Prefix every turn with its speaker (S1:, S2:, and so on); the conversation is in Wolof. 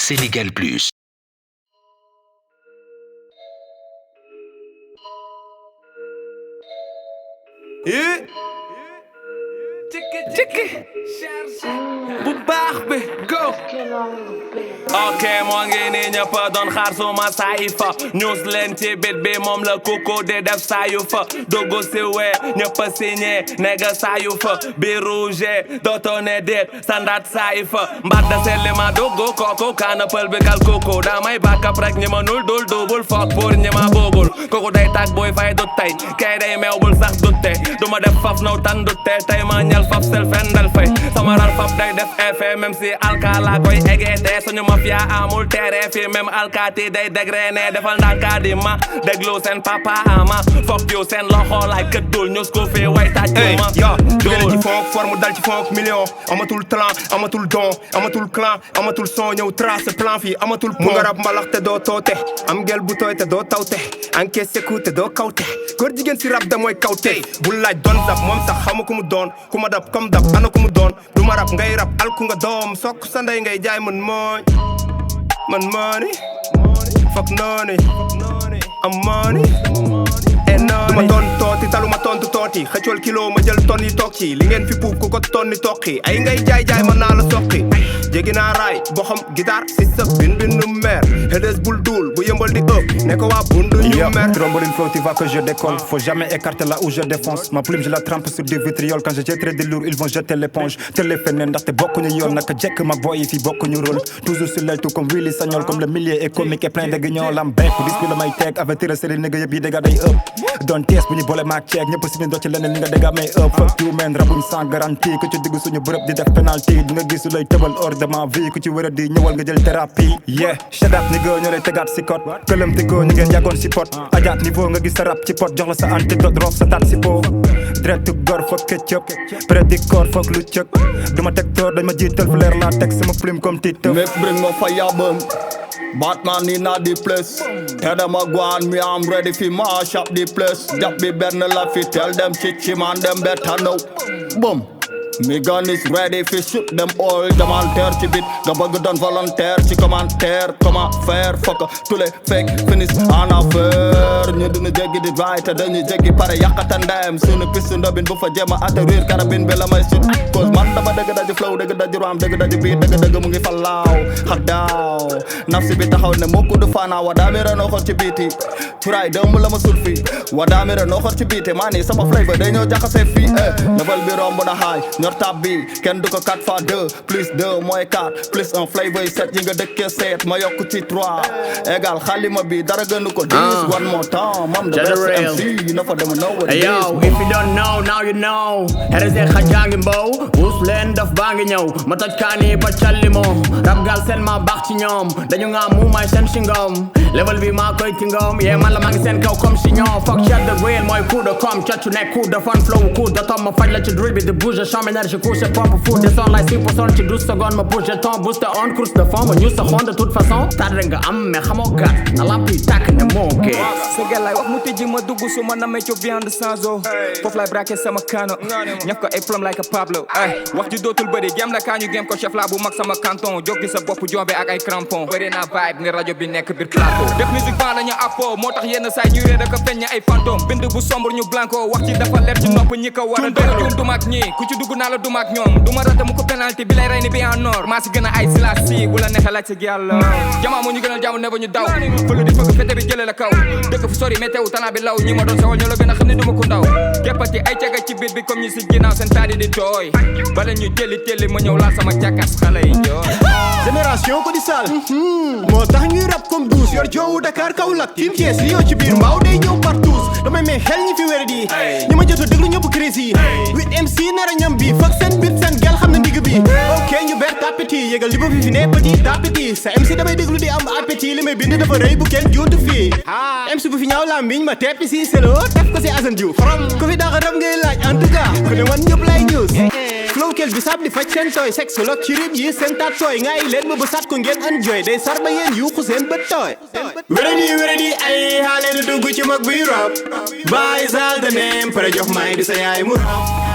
S1: Sénégal Plus.
S2: bu baax bi go. ok moo ngi nii ñëpp doon xaar suma saayi fa news leen ci bit bi moom la koko di def saayu fa dogo si wee ñëpp signé nega saayu fa bi rouge dootoo ne déet standard saayi fa mbaat da selli ma dogo koko kaana pël bi kal koko damay bakkap rek ñi ma nul dul dubul foog pour ñi ma boogul koko day tag booy fay du tey kay day meew bul sax dutte duma def faf naw tan dutte tey ma ñal faf sel fendal fay sama rar faf day def effet même si alka la koy egete suñu mafia amul tere fi même alkaati day dégrene defal ndànka di ma déglu seen papa ama fuck you seen loxo lay kët dul ñus ko fi way taaj ma
S3: dugale ci fonk forme dal ci fonk million amatul talent amatul don amatul clan amatul son ñëw trace plan fi amatul mu nga rab mbalax te doo toote am gel bu tooy te doo tawte encaisse ku te doo kawte góor jigéen si rab da mooy kawte bu laaj doon dab moom sax xama ku mu doon ku ma dab comme dab ana ku mu doon du ma rab ngay rab alku nga doom sokk sa ndey ngay jaay man mooy man money fuck money am money and money ma doon tooti talu ma tontu tooti xëccool kilo ma jël ton yi toog ci li ngeen fi puub ku ko tonni toqi ay ngay jaay man naa la soqi jéggi naa raay boxam guitare si sa bin nu mer hedes bul duul bu yëmbal di ëpp ne ko waa bundu ñu mer
S4: Tromboline flow tu vois que je décolle faut jamais écarter là où je défonce ma plume je la trempe sur du vitriol quand je jetterai de lourd ils vont jeter l'éponge te les feneen ndaxte bokkuñu yoon naka jekk ma boy yi fi bokkuñu rôle toujours sur l'œil tout comme Willy Sagnol comme le milieu est comique et plein de guignol am beek dis bi la may teg avertir série nigga yëpp yi dégga day ëpp doon tees bu ñu boole maak ceeg ñëpp si ñu doo ci leneen li nga dégga may ëpp fuck you man rabuñ sans garantie ku ci digg suñu bërëb di def penalty di nga gisu lay tëbal hors de ma vie ku ci wéra di ñëwal nga jël thérapie yeah shut up nigga ñoo lay tegaat si code këlëm tigoo ñu ngeen yàggoon si pot ajaat niveau nga gis sa rap ci pot jox la sa antidote roof sa taat si po direct gor foog ketchup prédicor foog lu cëk duma teg toor dañ ma jiital fu leer laa teg sama plume comme titre
S5: make bring more fire burn Batman in the place tell them I go on me I'm ready for mash up the place that be better la fi tell them chichi man them better know boom me gun is ready for shoot them all commentaire ci bit nga bëgg doon volontaire ci commentaire comment faire fuck tous les fake finish en affaire ñu duna jéggi di right te dañuy jéggi pare yàqata ndeyam suñu piste ndobin bu fa jéem a atterrir carabine bi la may sut cause man dama dëgg daji flow dëgg daji ram dëgg daji bii dëgg mu ngi falaaw xaddaaw nafsi bi taxaw ne moo ko du faana wa daamira noo xor ci biiti turaay dëmb la ma sul fii wa daamira noo xor ci biiti maa nii sama flavor day ñëw jaxase fii level bi romb na haay tab bi kenn du ko 4 fois 2 plus 2 mooy 4 plus 1 flavor yi 7 yi nga dëkkee 7 ma yokk ci 3 égal xalima bi dara gënu ko 10 one more time I'm the best MC na fa dem know what it is
S6: yo if you don't know now you know RZ xajangi mbow us leen daf baa ngi ñëw ma toj kaani ba calli moom rab gal seen ma baax ci ñoom dañu nga mu may seen si ngom level bi maa koy ci ngom yeah man la maa ngi seen kaw comme si ñoom fuck shit the real mooy coup de com càccu nekk coup de fun flow coup de tom ma faj la ci drill bi de bouge champ énergie couche propre food descend like 6% ci 12 secondes ma bouge ton booster on course de fond ma ñu sa xon de toute façon tardé nga am mais xamoo gàtt na lamp yi tàkk ne moo gee
S7: sa gel lay wax mu tëjji ma dugg su ma namee co viande sans eau foofu lay braqué sama kano ñaf ko ay plom like a Pablo wax ju dootul bëri gem la kaa ñu gem ko chef la bu mag sama canton jóg di sa bopp jombe ak ay crampon bëri naa vibe ni rajo bi nekk biir plateau def musique ban lañu appo moo tax yenn saay ñu réer ak feñ ay fantôme bind bu sombre ñu blanco wax ci dafa leer ci nopp ñi ko war a doon du mag ñi ku ci dugg naa la du mag ñoom duma rata mu ko penalty bi lay rey ni bi en or maa si gën a ay silas si bu la neexee laaj si yàlla jamaa mu ñu gënal jaamu ne ba ñu daw fëlu di fëgg fete bi jëlee la kaw dëkk fu sori météo tanaa bi law ñi ma doon sewal ñoo la gën a xam ne duma ko ndaw keppati ay cega ci biir bi comme ñi si ginnaaw seen taadi di tooy bala ñu jëli telli ma ñëw laal sama jàkkas xale yi jooy
S8: génération ko di sal moo tax ñuy rap comme douce yor joowu Dakar Kaolack team Thiès li yow ci biir mbaaw day ñëw partout damay may xel ñi fi wér di ñi ma jot a déglu ñëpp crazy 8 MC nara ñam bi fak seen bit seen gel xam na ndigg bi ok ñu ber tapiti yégal li ba fi ne petit tapiti sa MC damay déglu di am appétit li may bind dafa rëy bu kenn juutu fii MC bu fi ñaaw la mbiñ ma teppi si selo def ko si Assane Diouf ku fi daaxa rab ngay laaj en tout cas ku ne man ñëpp lay news flow kel bi sab di faj seen tooy sexologue ci rib yi seen taat tooy ngay leen ma ba sat ko ngeen enjoy day sar ba yéen yuuxu seen bët tooy wéradi ay xaale du dugg ci mag buy rap bàyyi sal de neem pare jox may di sa yaay mu rap